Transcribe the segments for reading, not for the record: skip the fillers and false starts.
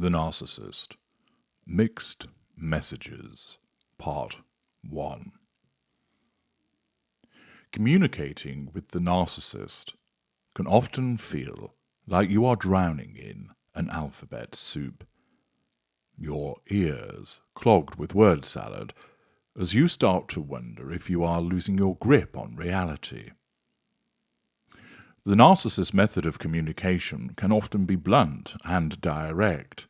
The Narcissist. Mixed Messages. Part 1. Communicating with the narcissist can often feel like you are drowning in an alphabet soup. Your ears clogged with word salad as you start to wonder if you are losing your grip on reality. The narcissist's method of communication can often be blunt and direct,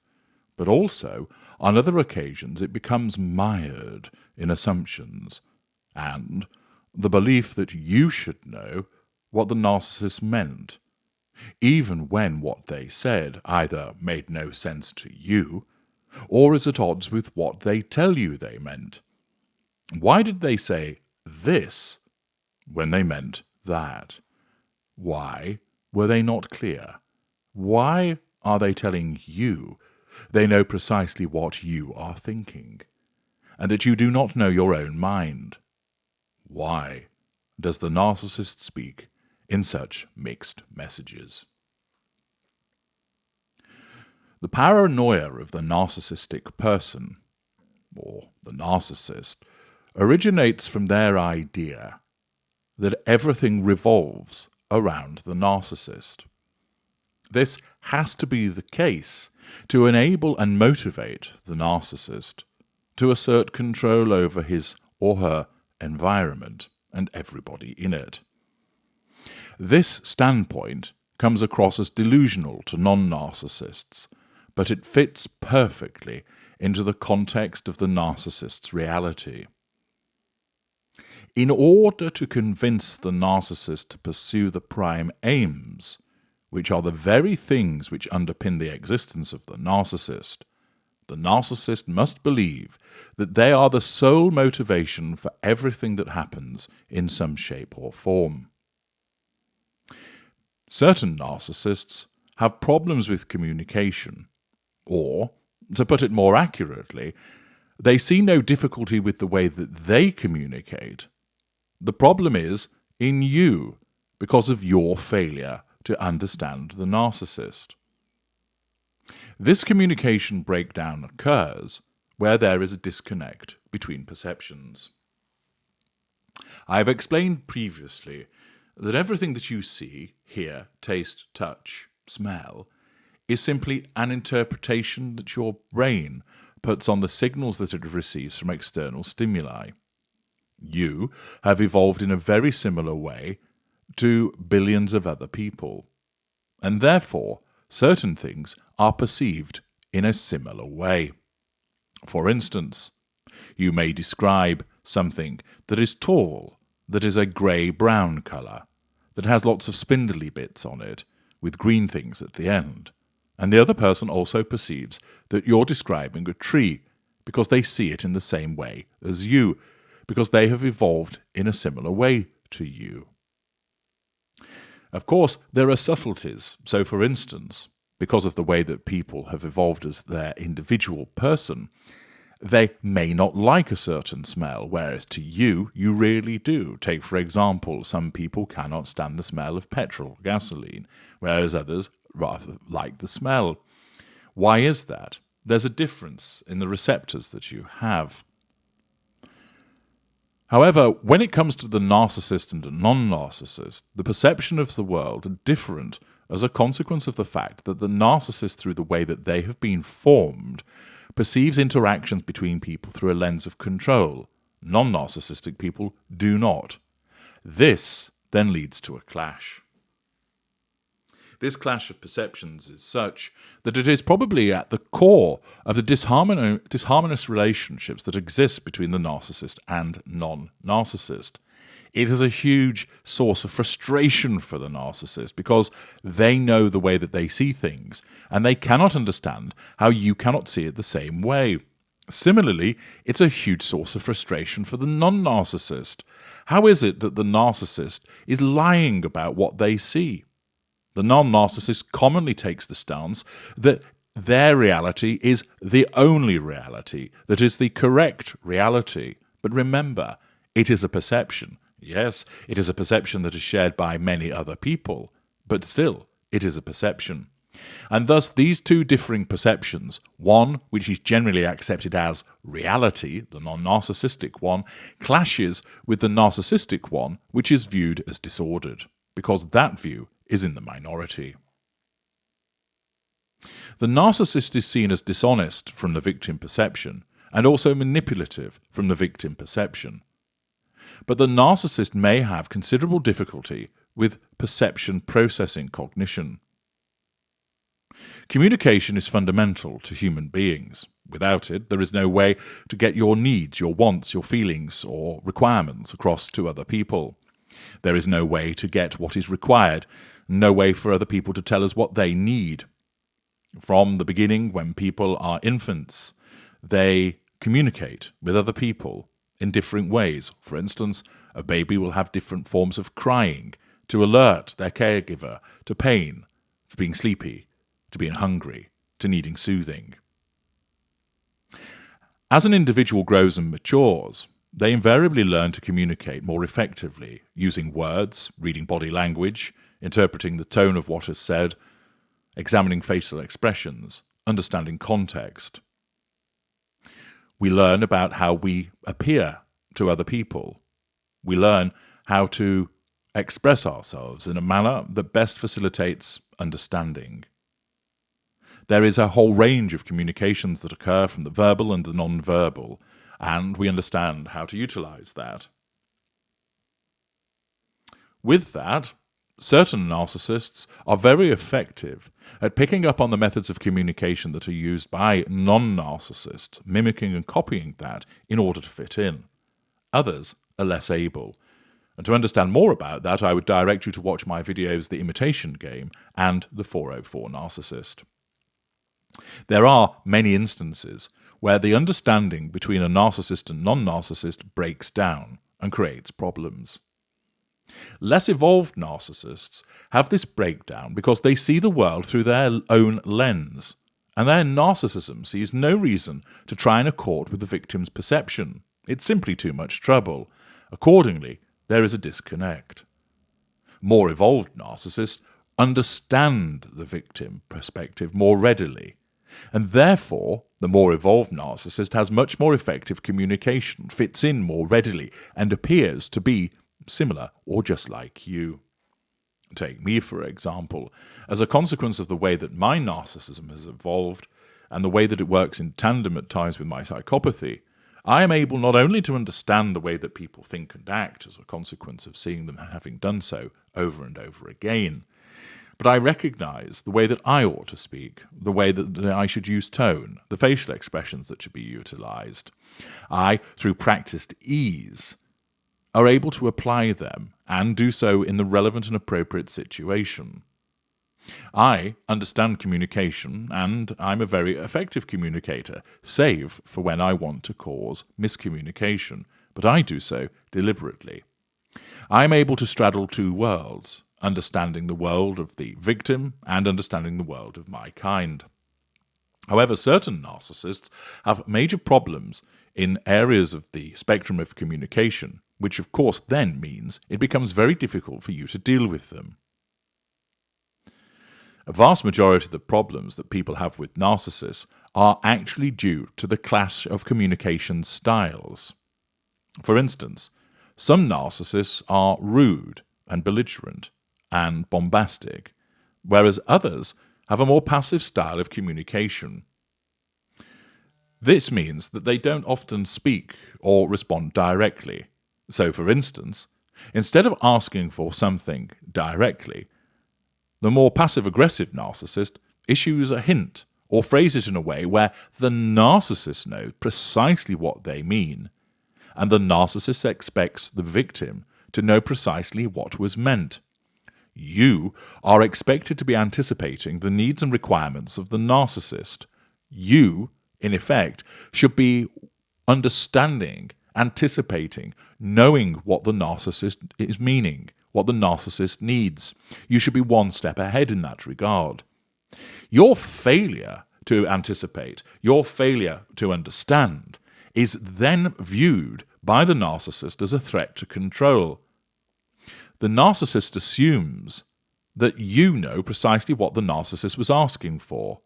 but also, on other occasions, it becomes mired in assumptions and the belief that you should know what the narcissist meant, even when what they said either made no sense to you or is at odds with what they tell you they meant. Why did they say this when they meant that? Why were they not clear? Why are they telling you they know precisely what you are thinking, and that you do not know your own mind? Why does the narcissist speak in such mixed messages? The paranoia of the narcissistic person, or the narcissist, originates from their idea that everything revolves around the narcissist. This has to be the case to enable and motivate the narcissist to assert control over his or her environment and everybody in it. This standpoint comes across as delusional to non-narcissists, but it fits perfectly into the context of the narcissist's reality. In order to convince the narcissist to pursue the prime aims, which are the very things which underpin the existence of the narcissist must believe that they are the sole motivation for everything that happens in some shape or form. Certain narcissists have problems with communication, or, to put it more accurately, they see no difficulty with the way that they communicate. The problem is in you, because of your failure to understand the narcissist. This communication breakdown occurs where there is a disconnect between perceptions. I have explained previously that everything that you see, hear, taste, touch, smell, is simply an interpretation that your brain puts on the signals that it receives from external stimuli. You have evolved in a very similar way to billions of other people, and therefore certain things are perceived in a similar way. For instance, you may describe something that is tall, that is a grey-brown colour, that has lots of spindly bits on it, with green things at the end, and the other person also perceives that you're describing a tree because they see it in the same way as you, because they have evolved in a similar way to you. Of course, there are subtleties. So, for instance, because of the way that people have evolved as their individual person, they may not like a certain smell, whereas to you, you really do. Take, for example, some people cannot stand the smell of petrol, gasoline, whereas others rather like the smell. Why is that? There's a difference in the receptors that you have. However, when it comes to the narcissist and the non-narcissist, the perception of the world are different as a consequence of the fact that the narcissist, through the way that they have been formed, perceives interactions between people through a lens of control. Non-narcissistic people do not. This then leads to a clash. This clash of perceptions is such that it is probably at the core of the disharmonious relationships that exist between the narcissist and non-narcissist. It is a huge source of frustration for the narcissist because they know the way that they see things, and they cannot understand how you cannot see it the same way. Similarly, it's a huge source of frustration for the non-narcissist. How is it that the narcissist is lying about what they see? The non-narcissist commonly takes the stance that their reality is the only reality, that is the correct reality. But remember, it is a perception. Yes, it is a perception that is shared by many other people, but still, it is a perception. And thus these two differing perceptions, one which is generally accepted as reality, the non-narcissistic one, clashes with the narcissistic one, which is viewed as disordered, because that view is in the minority. The narcissist is seen as dishonest from the victim perception, and also manipulative from the victim perception. But the narcissist may have considerable difficulty with perception processing cognition. Communication is fundamental to human beings. Without it, there is no way to get your needs, your wants, your feelings, or requirements across to other people. There is no way to get what is required, no way for other people to tell us what they need. From the beginning, when people are infants, they communicate with other people in different ways. For instance, a baby will have different forms of crying to alert their caregiver to pain, to being sleepy, to being hungry, to needing soothing. As an individual grows and matures, they invariably learn to communicate more effectively, using words, reading body language, interpreting the tone of what is said, examining facial expressions, understanding context. We learn about how we appear to other people. We learn how to express ourselves in a manner that best facilitates understanding. There is a whole range of communications that occur from the verbal and the non-verbal, and we understand how to utilize that. With that, certain narcissists are very effective at picking up on the methods of communication that are used by non-narcissists, mimicking and copying that in order to fit in. Others are less able. And to understand more about that, I would direct you to watch my videos The Imitation Game and The 404 Narcissist. There are many instances where the understanding between a narcissist and non-narcissist breaks down and creates problems. Less evolved narcissists have this breakdown because they see the world through their own lens, and their narcissism sees no reason to try and accord with the victim's perception. It's simply too much trouble. Accordingly, there is a disconnect. More evolved narcissists understand the victim perspective more readily, and therefore the more evolved narcissist has much more effective communication, fits in more readily, and appears to be similar or just like you. Take me, for example. As a consequence of the way that my narcissism has evolved and the way that it works in tandem at times with my psychopathy, I am able not only to understand the way that people think and act as a consequence of seeing them having done so over and over again, but I recognize the way that I ought to speak, the way that I should use tone, the facial expressions that should be utilized. I, through practiced ease, are able to apply them and do so in the relevant and appropriate situation. I understand communication, and I'm a very effective communicator, save for when I want to cause miscommunication, but I do so deliberately. I'm able to straddle two worlds, understanding the world of the victim and understanding the world of my kind. However, certain narcissists have major problems in areas of the spectrum of communication, which of course then means it becomes very difficult for you to deal with them. A vast majority of the problems that people have with narcissists are actually due to the clash of communication styles. For instance, some narcissists are rude and belligerent and bombastic, whereas others have a more passive style of communication. This means that they don't often speak or respond directly. So, for instance, instead of asking for something directly, the more passive-aggressive narcissist issues a hint or phrases it in a way where the narcissist knows precisely what they mean, and the narcissist expects the victim to know precisely what was meant. You are expected to be anticipating the needs and requirements of the narcissist. You, in effect, should be understanding, anticipating, knowing what the narcissist is meaning, what the narcissist needs. You should be one step ahead in that regard. Your failure to anticipate, your failure to understand, is then viewed by the narcissist as a threat to control. The narcissist assumes that you know precisely what the narcissist was asking for.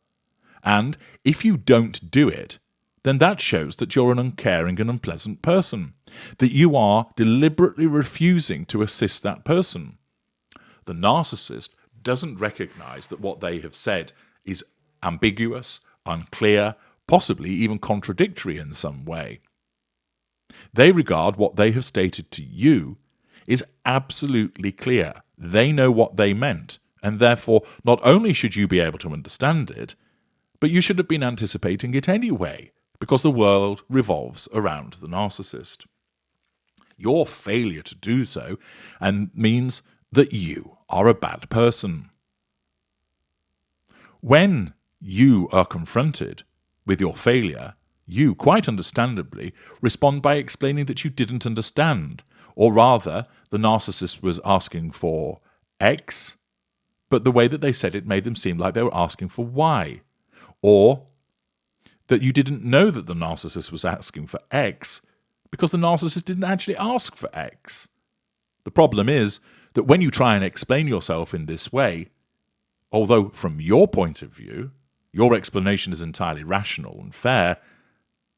And if you don't do it, then that shows that you're an uncaring and unpleasant person, that you are deliberately refusing to assist that person. The narcissist doesn't recognize that what they have said is ambiguous, unclear, possibly even contradictory in some way. They regard what they have stated to you is absolutely clear. They know what they meant, and therefore not only should you be able to understand it, but you should have been anticipating it anyway, because the world revolves around the narcissist. Your failure to do so means that you are a bad person. When you are confronted with your failure, you, quite understandably, respond by explaining that you didn't understand, or rather, the narcissist was asking for X, but the way that they said it made them seem like they were asking for Y, or that you didn't know that the narcissist was asking for X because the narcissist didn't actually ask for X. The problem is that when you try and explain yourself in this way, although from your point of view, your explanation is entirely rational and fair,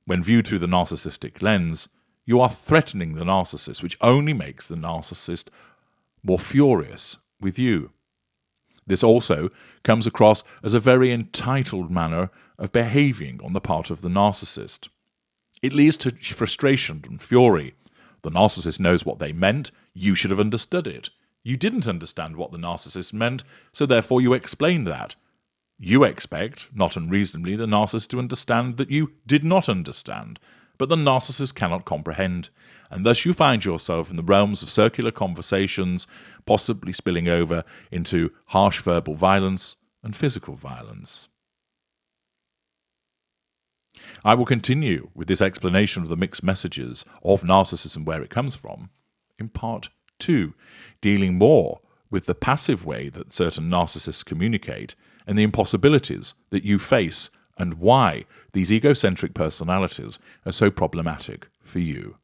when viewed through the narcissistic lens, you are threatening the narcissist, which only makes the narcissist more furious with you. This also comes across as a very entitled manner of behaving on the part of the narcissist. It leads to frustration and fury. The narcissist knows what they meant, you should have understood it. You didn't understand what the narcissist meant, so therefore you explained that. You expect, not unreasonably, the narcissist to understand that you did not understand, but the narcissist cannot comprehend, and thus you find yourself in the realms of circular conversations, possibly spilling over into harsh verbal violence and physical violence. I will continue with this explanation of the mixed messages of narcissism, where it comes from, in part 2, dealing more with the passive way that certain narcissists communicate and the impossibilities that you face and why these egocentric personalities are so problematic for you.